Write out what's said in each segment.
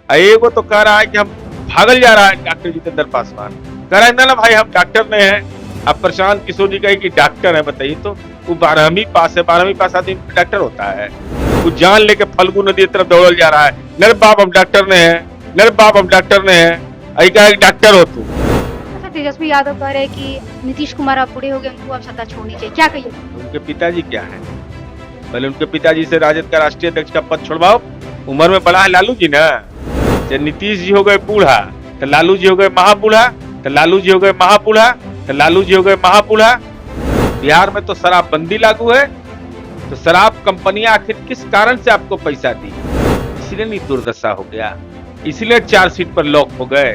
एगो तो कह रहा है कि हम भागल जा रहा है डॉक्टर जितेंद्र पासवान, कह रहा है ना भाई हम डॉक्टर नहीं है। अब प्रशांत किशोर जी कहे कि डॉक्टर है, बताइए तो वो 12वीं पास है, 12वीं पास आदमी डॉक्टर होता है? वो जान लेके फल्गु नदी की तरफ दौड़ल जा रहा है, नर बाप हम डॉक्टर ने है, नर बाप हम डॉक्टर ने है, आई कहा डॉक्टर हो तू। अच्छा, तेजस्वी यादव कह रहे हैं कि नीतीश कुमार अब बूढ़े हो गए, उनको अब सत्ता छोड़नी चाहिए, क्या कहिए? उनके पिताजी क्या है? पहले उनके पिताजी से राजद का राष्ट्रीय अध्यक्ष का पद छुड़वाओ। उम्र में बड़ा है लालू जी ना। जब नीतीश जी हो गए बूढ़ा तो लालू जी हो गए महाबूढ़ा, तो लालू जी हो गए महाबूढ़ा, तो लालू जी हो गए महाबूढ़ा। बिहार में तो शराबबंदी लागू है, तो शराब कंपनियां आखिर किस कारण से आपको पैसा दी? इसलिए नहीं दुर्दशा हो गया, इसलिए 4 सीट पर लॉक हो गए।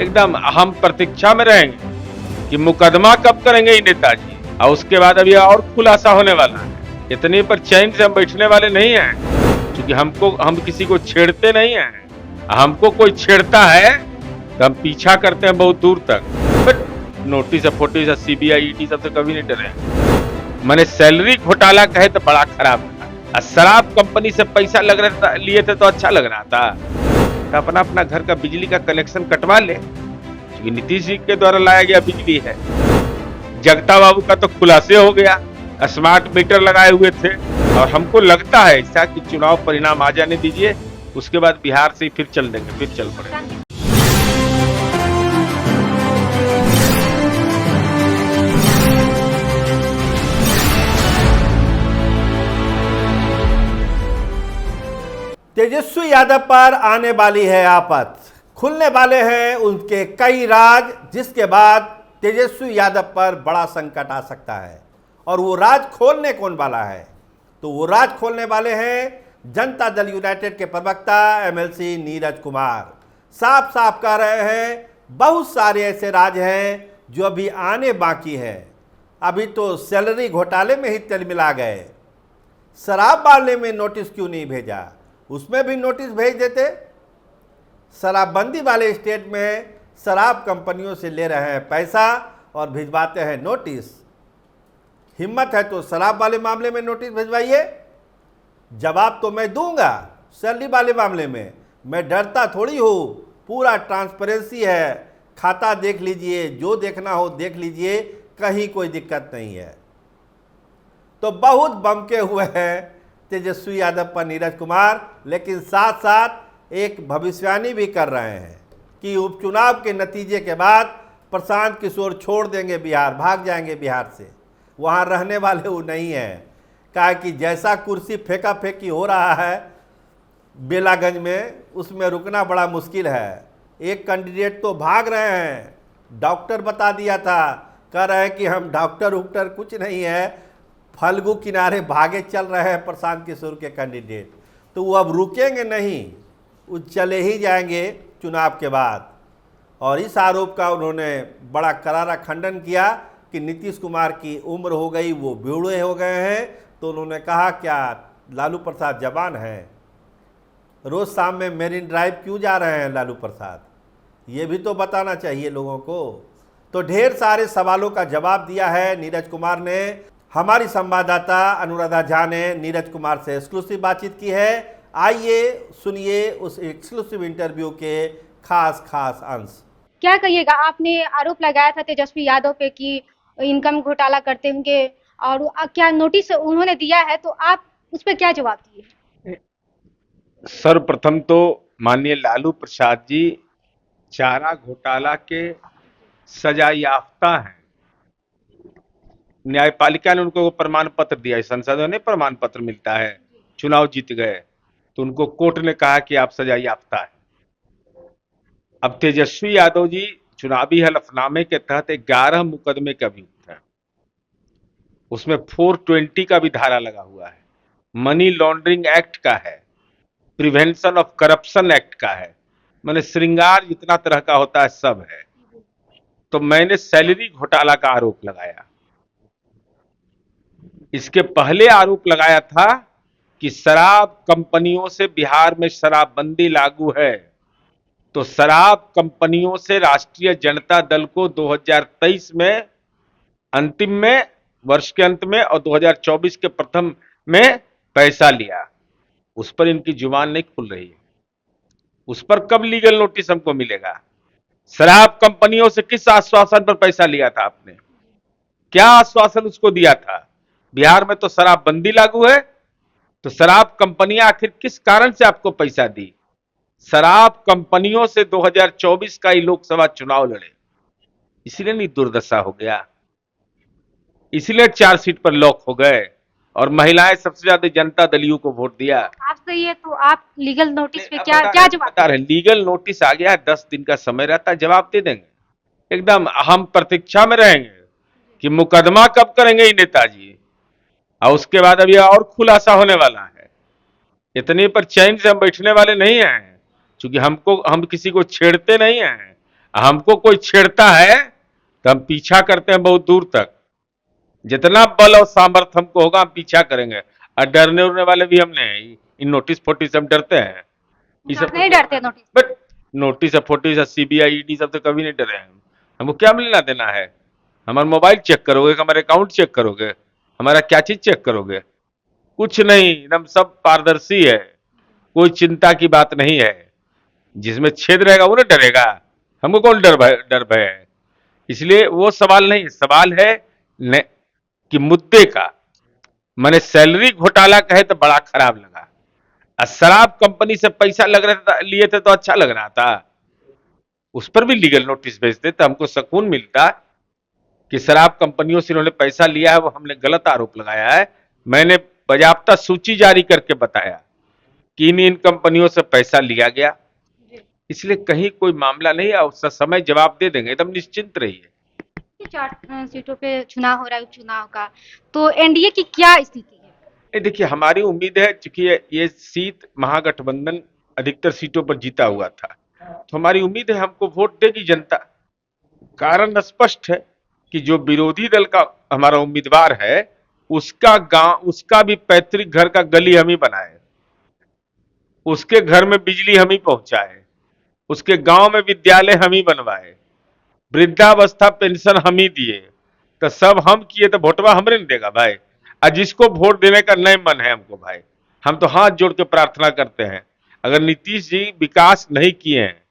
एकदम हम प्रतीक्षा में रहेंगे कि मुकदमा कब करेंगे ये नेताजी, और उसके बाद अभी और खुलासा होने वाला है। इतने पर चैन से हम बैठने वाले नहीं हैं, क्योंकि हम किसी को छेड़ते नहीं हैं। हमको कोई छेड़ता है तो हम पीछा करते हैं बहुत दूर तक, बट नोटिस फोटिस सीबीआई ईडी सबसे कभी नहीं डरे। मैंने सैलरी घोटाला कहे तो बड़ा खराब था, शराब कंपनी से पैसा लग रहा लिए थे तो अच्छा लग रहा था। तो अपना अपना घर का बिजली का कनेक्शन कटवा ले, क्योंकि नीतीश जी के द्वारा लाया गया बिजली है। जगता बाबू का तो खुलासे हो गया, स्मार्ट मीटर लगाए हुए थे। और हमको लगता है ऐसा कि चुनाव परिणाम आ जाने दीजिए, उसके बाद बिहार से फिर चल देंगे, फिर चल पड़ेंगे। तेजस्वी यादव पर आने वाली है आफत, खुलने वाले हैं उनके कई राज, जिसके बाद तेजस्वी यादव पर बड़ा संकट आ सकता है। और वो राज खोलने कौन वाला है? तो वो राज खोलने वाले हैं जनता दल यूनाइटेड के प्रवक्ता एमएलसी नीरज कुमार। साफ साफ कह रहे हैं बहुत सारे ऐसे राज हैं जो अभी आने बाकी है। अभी तो सैलरी घोटाले में ही तिलमिला गए, शराब मामले में नोटिस क्यों नहीं भेजा? उसमें भी नोटिस भेज देते। शराबबंदी वाले स्टेट में शराब कंपनियों से ले रहे हैं पैसा और भिजवाते हैं नोटिस। हिम्मत है तो शराब वाले मामले में नोटिस भिजवाइए, जवाब तो मैं दूंगा। सैलरी वाले मामले में मैं डरता थोड़ी हूँ, पूरा ट्रांसपेरेंसी है, खाता देख लीजिए, जो देखना हो देख लीजिए, कहीं कोई दिक्कत नहीं है। तो बहुत बमके हुए हैं तेजस्वी यादव पर नीरज कुमार, लेकिन साथ साथ एक भविष्यवाणी भी कर रहे हैं कि उपचुनाव के नतीजे के बाद प्रशांत किशोर छोड़ देंगे बिहार, भाग जाएंगे बिहार से, वहाँ रहने वाले वो नहीं हैं। कहा कि जैसा कुर्सी फेंका फेंकी हो रहा है बेलागंज में, उसमें रुकना बड़ा मुश्किल है। एक कैंडिडेट तो भाग रहे हैं, डॉक्टर बता दिया था, कह रहे हैं कि हम डॉक्टर उक्टर कुछ नहीं है, फल्गु किनारे भागे चल रहे हैं प्रशांत किशोर के कैंडिडेट। तो वो अब रुकेंगे नहीं, वो चले ही जाएंगे चुनाव के बाद। और इस आरोप का उन्होंने बड़ा करारा खंडन किया कि नीतीश कुमार की उम्र हो गई, वो बूढ़े हो गए हैं। तो उन्होंने कहा क्या लालू प्रसाद जवान हैं? रोज़ शाम में मेरिन ड्राइव क्यों जा रहे हैं लालू प्रसाद? ये भी तो बताना चाहिए लोगों को। तो ढेर सारे सवालों का जवाब दिया है नीरज कुमार ने। हमारी संवाददाता अनुराधा झा ने नीरज कुमार से एक्सक्लूसिव बातचीत की है। आइए सुनिए उस एक्सक्लूसिव इंटरव्यू के खास खास अंश। क्या कहिएगा, आपने आरोप लगाया था तेजस्वी यादव पे कि इनकम घोटाला करते होंगे, और क्या नोटिस उन्होंने दिया है, तो आप उस पर क्या जवाब दिए? सर्वप्रथम तो माननीय लालू प्रसाद जी चारा घोटाला के सजा याफ्ता हैं। न्यायपालिका ने उनको प्रमाण पत्र दिया है, संसद में प्रमाण पत्र मिलता है, चुनाव जीत गए तो उनको कोर्ट ने कहा कि आप सजा याफ्ता है। अब तेजस्वी यादव जी चुनावी हलफनामे के तहत 11 मुकदमे का अभियुक्त है, उसमें 420 का भी धारा लगा हुआ है, मनी लॉन्ड्रिंग एक्ट का है, प्रिवेंशन ऑफ करप्शन एक्ट का है, मैंने श्रृंगार जितना तरह का होता है सब है। तो मैंने सैलरी घोटाला का आरोप लगाया। इसके पहले आरोप लगाया था कि शराब कंपनियों से बिहार में शराबबंदी लागू है, तो शराब कंपनियों से राष्ट्रीय जनता दल को 2023 में अंतिम में, वर्ष के अंत में, और 2024 के प्रथम में पैसा लिया, उस पर इनकी जुबान नहीं खुल रही है। उस पर कब लीगल नोटिस हमको मिलेगा? शराब कंपनियों से किस आश्वासन पर पैसा लिया था आपने? क्या आश्वासन उसको दिया था? बिहार में तो शराबबंदी लागू है, तो शराब कंपनियां आखिर किस कारण से आपको पैसा दी? शराब कंपनियों से 2024 का ही लोकसभा चुनाव लड़े, इसलिए नहीं दुर्दशा हो गया, इसलिए 4 सीट पर लॉक हो गए और महिलाएं सबसे ज्यादा जनता दलियों को वोट दिया। आप सही है, तो आप लीगल नोटिस पे अब क्या बता क्या रहे जवाब बता रहे लीगल नोटिस आ गया है, 10 दिन का समय रहता है, जवाब दे देंगे। एकदम हम प्रतीक्षा में रहेंगे कि मुकदमा कब करेंगे ये नेताजी, और उसके बाद अब यह और खुलासा होने वाला है। इतने पर चैन से हम बैठने वाले नहीं हैं, क्योंकि हम किसी को छेड़ते नहीं हैं। हमको कोई छेड़ता है तो हम पीछा करते हैं बहुत दूर तक, जितना बल और सामर्थ्य हमको होगा हम पीछा करेंगे। और डरने उड़ने वाले भी हमने इन नोटिस फोटिस से हम डरते हैं? ये सब नहीं डरते नोटिस? बट नोटिस फोटिस सीबीआई ईडी सब से कभी नहीं डरे हम। हमको क्या मिलना देना है? हमारा मोबाइल चेक करोगे, हमारे अकाउंट चेक करोगे, हमारा क्या चीज चेक करोगे? कुछ नहीं, एकदम सब पारदर्शी है, कोई चिंता की बात नहीं है। जिसमें छेद रहेगा वो ना डरेगा, हमको कौन डर भय है? इसलिए वो सवाल नहीं, सवाल है कि मुद्दे का। मैंने सैलरी घोटाला कहे तो बड़ा खराब लगा, और शराब कंपनी से पैसा लग रहा था, लिए थे तो अच्छा लग रहा था। उस पर भी लीगल नोटिस भेजते तो हमको सुकून मिलता कि शराब कंपनियों से इन्होंने पैसा लिया है, वो हमने गलत आरोप लगाया है। मैंने बाजाप्ता सूची जारी करके बताया कि इन कंपनियों से पैसा लिया गया, इसलिए कहीं कोई मामला नहीं है, उसका समय जवाब दे देंगे, एकदम निश्चिंत रहिए। 4 सीटों पे चुनाव हो रहा है, उपचुनाव का, तो एनडीए की क्या स्थिति है? देखिए, हमारी उम्मीद है, चूंकि ये सीट महागठबंधन अधिकतर सीटों पर जीता हुआ था, तो हमारी उम्मीद है हमको वोट देगी जनता। कारण स्पष्ट है कि जो विरोधी दल का हमारा उम्मीदवार है, उसका भी पैतृक घर का गली हम ही बनाए, उसके घर में बिजली हम ही पहुंचाए, उसके गांव में विद्यालय हम ही बनवाए, वृद्धावस्था पेंशन हम ही दिए। तो सब हम किए तो वोटवा हमरे नहीं देगा भाई। और जिसको वोट देने का नहीं मन है हमको भाई, हम तो हाथ जोड़ के प्रार्थना करते हैं, अगर नीतीश जी विकास नहीं किए हैं,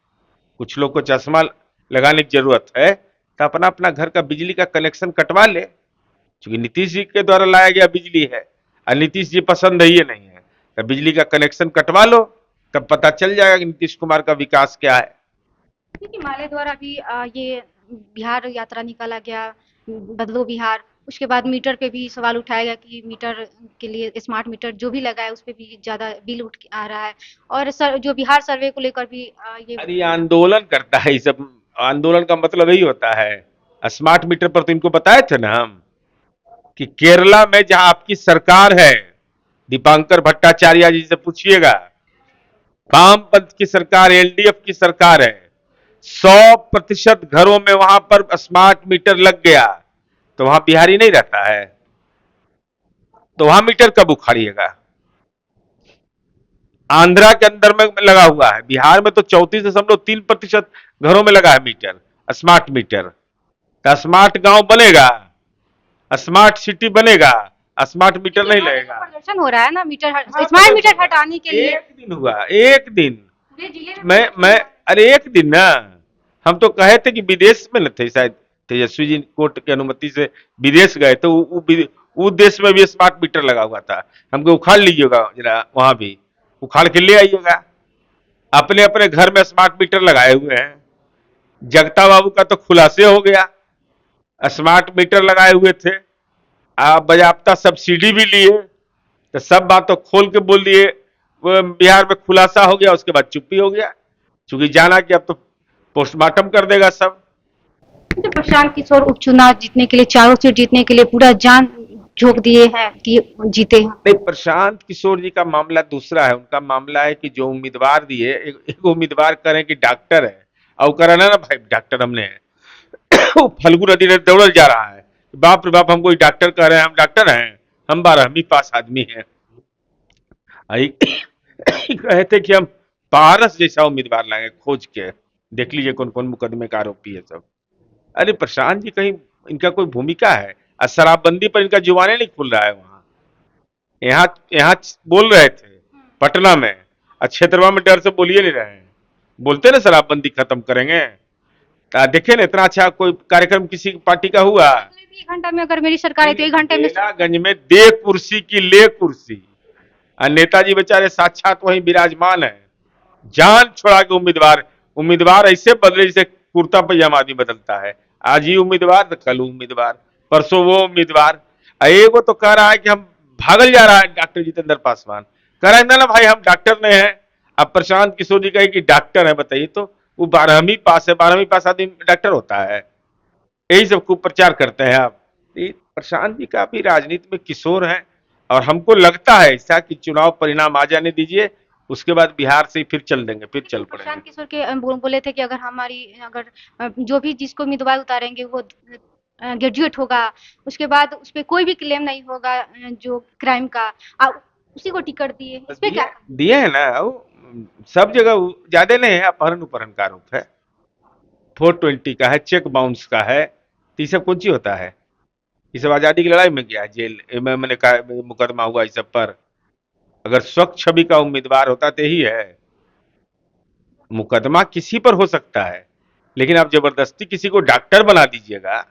कुछ लोग को चश्मा लगाने की जरूरत है, तो अपना अपना घर का बिजली का कनेक्शन कटवा ले, क्योंकि नीतीश जी के द्वारा लाया गया बिजली है, और नीतीश जी पसंद है ये नहीं है, तो बिजली का कनेक्शन कटवा लो, तब पता चल जाएगा कि नीतीश कुमार का विकास क्या है। देखिए, माले द्वारा भी ये बिहार यात्रा निकाला गया, बदलो बिहार, उसके बाद मीटर पे भी सवाल उठाया गया कि मीटर के लिए स्मार्ट मीटर जो भी लगा है उस पे भी ज्यादा बिल उठ आ रहा है, और जो बिहार सर्वे को लेकर भी ये अरे ये आंदोलन करता है, ये सब आंदोलन का मतलब यही होता है। स्मार्ट मीटर पर तो इनको बताए थे ना हम कि केरला में जहां आपकी सरकार है, दीपांकर भट्टाचार्य जी से पूछिएगा, वामपंथ की सरकार, एलडीएफ की सरकार है, 100% घरों में वहां पर स्मार्ट मीटर लग गया, तो वहां बिहारी नहीं रहता है, तो वहां मीटर कब उखाड़िएगा? आंध्रा के अंदर में लगा हुआ है, बिहार में तो 34.3% घरों में लगा है मीटर, स्मार्ट मीटर। तो स्मार्ट गांव बनेगा, स्मार्ट सिटी बनेगा, स्मार्ट मीटर नहीं लगेगा। प्रदर्शन हो रहा है ना, स्मार्ट मीटर हटाने के लिए। एक दिन हुआ, एक दिन। पूरे जिले में मैं अरे एक दिन ना, हम तो कहे थे कि विदेश में न थे शायद, तेजस्वी जी कोर्ट की अनुमति से विदेश गए, तो वो देश में भी स्मार्ट मीटर लगा हुआ था। हमको उखाड़ लीजिएगा जरा, वहां भी उखाड़ के ले आइएगा। अपने अपने घर में स्मार्ट मीटर लगाए हुए हैं। जगता बाबू का तो खुलासे हो गया, स्मार्ट मीटर लगाए हुए थे, आप बाजाप्ता सब्सिडी भी लिए, तो सब बात तो खोल के बोल दिए। वो बिहार में खुलासा हो गया, उसके बाद चुप्पी हो गया, क्योंकि जाना कि अब तो पोस्टमार्टम कर देगा सब। तो प्रशांत किशोर उपचुनाव जीतने के लिए, चारों सीट जीतने के लिए पूरा जान झोंक दिए हैं कि जीते हैं। नहीं, प्रशांत किशोर जी का मामला दूसरा है। उनका मामला है कि जो उम्मीदवार दिए, एक उम्मीदवार करें कि डॉक्टर है, और कराना ना भाई डॉक्टर हमने है वो फल्गु नदी ने दौड़ जा रहा है, बाप रे बाप, हम कोई डॉक्टर कह रहे हैं, हम डॉक्टर हैं, हम 12वीं पास आदमी हैं। कहे थे कि हम पारस जैसा उम्मीदवार लाएंगे खोज के, देख लीजिए कौन कौन मुकदमे का आरोपी है सब। अरे प्रशांत जी, कहीं इनका कोई भूमिका है? और शराबबंदी पर इनका जुबाने नहीं खुल रहा है। वहां यहाँ यहाँ बोल रहे थे पटना में, और क्षेत्रवा में डर से बोलिए नहीं रहे हैं। बोलते ना शराबबंदी खत्म करेंगे। देखे ना इतना अच्छा कोई कार्यक्रम किसी पार्टी का हुआ। एक घंटा में अगर मेरी सरकार है तो एक घंटे में बेलागंज में दे कुर्सी की ले कुर्सी, और नेताजी बेचारे साक्षात वहीं विराजमान है। जान छोड़ा के उम्मीदवार उम्मीदवार ऐसे बदले जैसे कुर्ता पैजामा आदमी बदलता है। आज ही उम्मीदवार तो कल उम्मीदवार, परसों वो उम्मीदवार। एगो तो कह रहा है कि हम भागल जा रहा है डॉक्टर जितेंद्र पासवान, कह रहा है ना भाई हम डॉक्टर नहीं है। अब प्रशांत किशोर जी कहे कि डॉक्टर है, बताइए तो वो 12वीं पास है, 12वीं पास आदमी डॉक्टर होता है। यही सब खूब प्रचार करते हैं आप। प्रशांत जी काफी राजनीति में किशोर हैं, और हमको लगता है ऐसा कि चुनाव परिणाम आ जाने दीजिए, उसके बाद बिहार से फिर चल देंगे, फिर चल पड़ेंगे। प्रशांत किशोर के बोले थे कि अगर जो भी जिसको उम्मीदवार उतारेंगे वो ग्रेजुएट होगा, उसके बाद उस पर कोई भी क्लेम नहीं होगा जो क्राइम का, उसी को टिकट दिए। इस पे क्या दिए है ना, वो सब जगह ज्यादा नहीं है, अपहरण उपहरण का आरोप है, 420 का है, चेक बाउंस का है, तो ये सब कौन सी होता है? ये सब आजादी की लड़ाई में गया जेल मैंने कहा मुकदमा हुआ इस सब पर। अगर स्वच्छ छवि का उम्मीदवार होता तो ही है। मुकदमा किसी पर हो सकता है, लेकिन आप जबरदस्ती किसी को डॉक्टर बना दीजिएगा,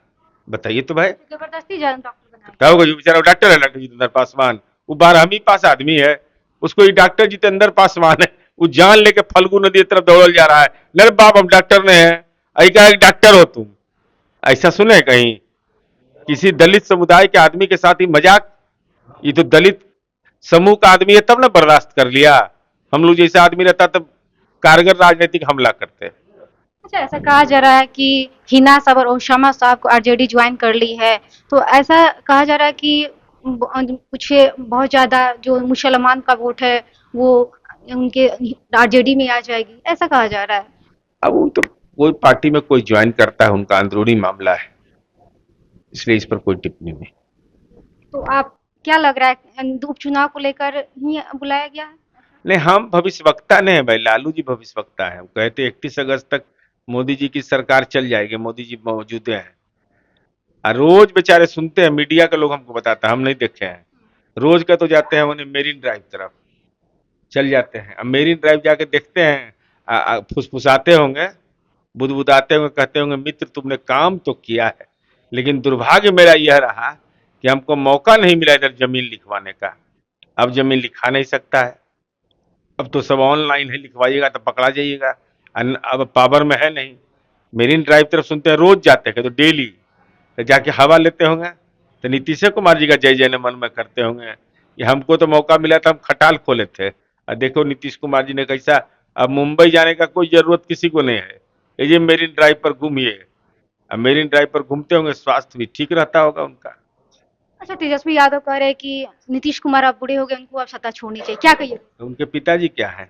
बताइए तो भाई। जबरदस्ती डॉक्टर बनाए क्या होगा? जो बेचारा डॉक्टर है, डॉक्टर जितेंद्र पासवान, वो 12वीं पास आदमी है, उसको ये डॉक्टर जितेंद्र पासवान है, वो जान लेके फल्गु नदी की तरफ दौड़ल जा रहा है। नहीं बाप हम डॉक्टर नहीं है, ऐ कहा डॉक्टर हो तुम, ऐसा सुने कहीं किसी दलित समुदाय के आदमी के साथ ही मजाक? ये तो दलित समूह का आदमी है तब ना बर्दाश्त कर लिया, हम लोग जैसा आदमी रहता तब कारगर राजनीतिक हमला करते। अच्छा, ऐसा कहा जा रहा है कि हिना साहब और ओसामा साहब को आरजेडी ज्वाइन कर ली है, तो ऐसा कहा जा रहा है कि कुछ बहुत ज्यादा जो मुसलमान का वोट है वो उनके आरजेडी में आ जाएगी, ऐसा कहा जा रहा है। अब वो तो कोई पार्टी में कोई ज्वाइन करता है, उनका अंदरूनी मामला है, इसलिए इस पर कोई टिप्पणी नहीं। तो आप क्या लग रहा है उपचुनाव को लेकर ही बुलाया गया है? नहीं, हम भविष्यवक्ता नहीं है भाई, लालू जी भविष्यवक्ता है। कहते 31 अगस्त तक मोदी जी की सरकार चल जाएगी, मोदी जी मौजूद हैं। और रोज बेचारे सुनते हैं, मीडिया के लोग हमको बताता है, हम नहीं देखे हैं। रोज का तो जाते हैं उन्हें मेरीन ड्राइव तरफ चल जाते हैं। अब मेरीन ड्राइव जाके देखते हैं, फुसफुसाते होंगे, बुदबुदाते होंगे, कहते होंगे मित्र तुमने काम तो किया है, लेकिन दुर्भाग्य मेरा यह रहा कि हमको मौका नहीं मिला इधर जमीन लिखवाने का। अब जमीन लिखा नहीं सकता है, अब तो सब ऑनलाइन है, लिखवाइएगा तो पकड़ा जाइएगा, अब पावर में है नहीं। मेरीन ड्राइव तरफ सुनते हैं, रोज जाते हैं तो डेली, तो जाके हवा लेते होंगे, तो नीतीश कुमार जी का जय जय मन में करते होंगे कि हमको तो मौका मिला था, हम खटाल खोले थे, और देखो नीतीश कुमार जी ने कैसा। अब मुंबई जाने का कोई जरूरत किसी को नहीं है, ये मेरीन ड्राइव पर घूमिए। अब मेरीन ड्राइव पर घूमते होंगे, स्वास्थ्य भी ठीक रहता होगा उनका। अच्छा, तेजस्वी यादव कह रहे हैं कि नीतीश कुमार अब बूढ़े हो गए, उनको अब सत्ता छोड़नी चाहिए, क्या कहिए? तो उनके पिताजी क्या है?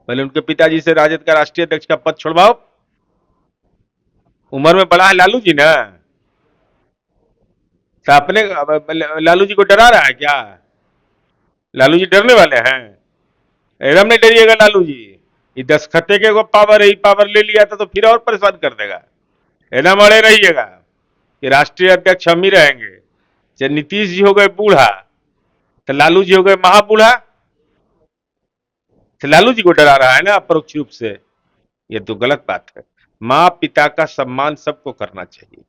पहले उनके पिताजी से राजद का राष्ट्रीय अध्यक्ष का पद छुड़वाओ। उम्र में बड़ा है लालू जी ना, तो अपने लालू जी को डरा रहा है क्या? लालू जी डरने वाले हैं? एकदम नहीं डरिएगा लालू जी। ये दस्खते के को पावर है, पावर ले लिया था तो फिर और परेशान कर देगा। एकदम अड़े रहिएगा कि राष्ट्रीय अध्यक्ष हम ही रहेंगे। जब नीतीश जी हो गए बूढ़ा तो लालू जी हो गए महाबूढ़ा, तो लालू जी को डरा रहा है ना अपरोक्ष रूप से। ये तो गलत बात है। माँ पिता का सम्मान सबको करना चाहिए,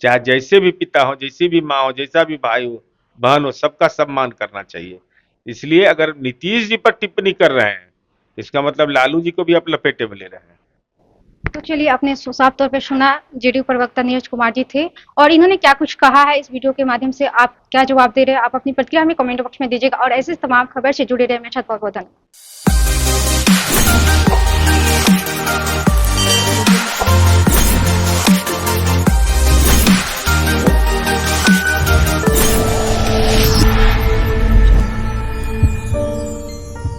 चाहे जैसे भी पिता हो, जैसी भी माँ हो, जैसा भी भाई हो बहन हो, सबका सम्मान करना चाहिए। इसलिए अगर नीतीश जी पर टिप्पणी कर रहे हैं, इसका मतलब लालू जी को भी आप लपेटे में ले रहे हैं। तो चलिए, आपने साफ तौर पे सुना, जेडीयू प्रवक्ता नीरज कुमार जी थे और इन्होंने क्या कुछ कहा है इस वीडियो के माध्यम से। आप क्या जवाब दे रहे हैं, आप अपनी प्रतिक्रिया हमें कमेंट बॉक्स में दीजिएगा और ऐसे तमाम खबर से जुड़े रहे। मैं बहुत बहुत धन्यवाद।